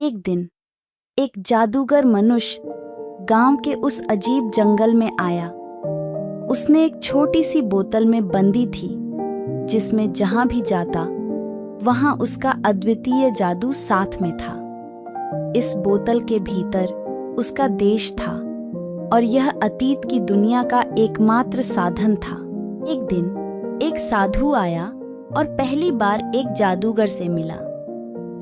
एक दिन एक जादूगर मनुष्य गांव के उस अजीब जंगल में आया। उसने एक छोटी सी बोतल में बंदी थी जिसमें जहां भी जाता वहां उसका अद्वितीय जादू साथ में था। इस बोतल के भीतर उसका देश था और यह अतीत की दुनिया का एकमात्र साधन था। एक दिन एक साधु आया और पहली बार एक जादूगर से मिला।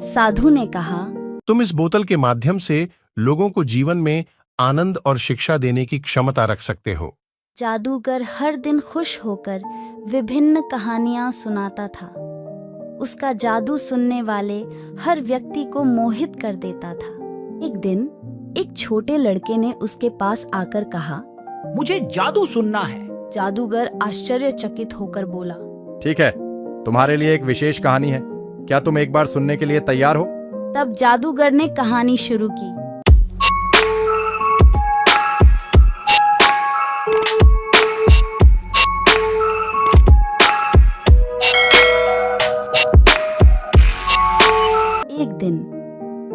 साधु ने कहा, तुम इस बोतल के माध्यम से लोगों को जीवन में आनंद और शिक्षा देने की क्षमता रख सकते हो। जादूगर हर दिन खुश होकर विभिन्न कहानियां सुनाता था। उसका जादू सुनने वाले हर व्यक्ति को मोहित कर देता था। एक दिन एक छोटे लड़के ने उसके पास आकर कहा, मुझे जादू सुनना है। जादूगर आश्चर्यचकित होकर बोला, ठीक है, तुम्हारे लिए एक विशेष कहानी है। क्या तुम एक बार सुनने के लिए तैयार हो? तब जादूगर ने कहानी शुरू की। एक दिन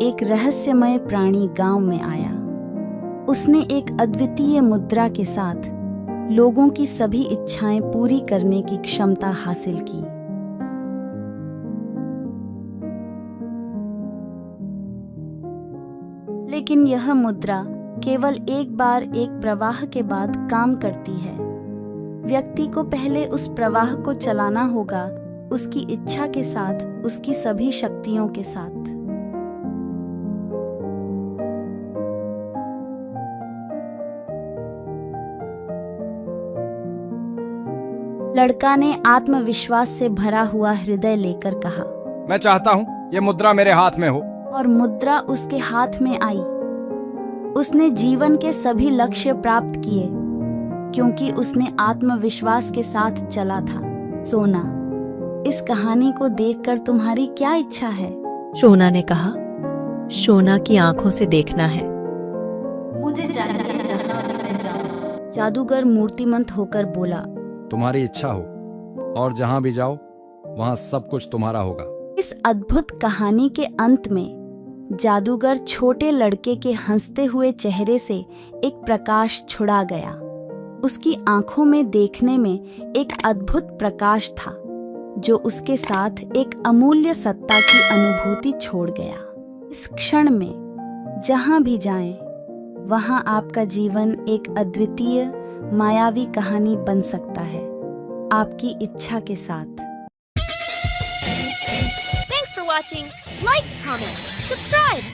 एक रहस्यमय प्राणी गांव में आया। उसने एक अद्वितीय मुद्रा के साथ लोगों की सभी इच्छाएं पूरी करने की क्षमता हासिल की। लेकिन यह मुद्रा केवल एक बार एक प्रवाह के बाद काम करती है। व्यक्ति को पहले उस प्रवाह को चलाना होगा, उसकी इच्छा के साथ, उसकी सभी शक्तियों के साथ। लड़का ने आत्मविश्वास से भरा हुआ हृदय लेकर कहा, मैं चाहता हूँ ये मुद्रा मेरे हाथ में हो। और मुद्रा उसके हाथ में आई। उसने जीवन के सभी लक्ष्य प्राप्त किए क्योंकि उसने आत्मविश्वास के साथ चला था। सोना, इस कहानी को देखकर तुम्हारी क्या इच्छा है? शोना ने कहा, शोना की आंखों से देखना है। मुझे चाहिए जहाँ मैं जाऊं। जादूगर मूर्तिमंत होकर बोला, तुम्हारी इच्छा हो और जहां भी जाओ वहां सब कुछ तुम्हारा होगा। इस अद्भुत कहानी के अंत में जादूगर छोटे लड़के के हंसते हुए चेहरे से एक प्रकाश छुड़ा गया। उसकी आंखों में देखने में एक अद्भुत प्रकाश था जो उसके साथ एक अमूल्य सत्ता की अनुभूति छोड़ गया। इस क्षण में जहां भी जाएं, वहां आपका जीवन एक अद्वितीय मायावी कहानी बन सकता है, आपकी इच्छा के साथ। Thanks for watching. Like, comment, subscribe.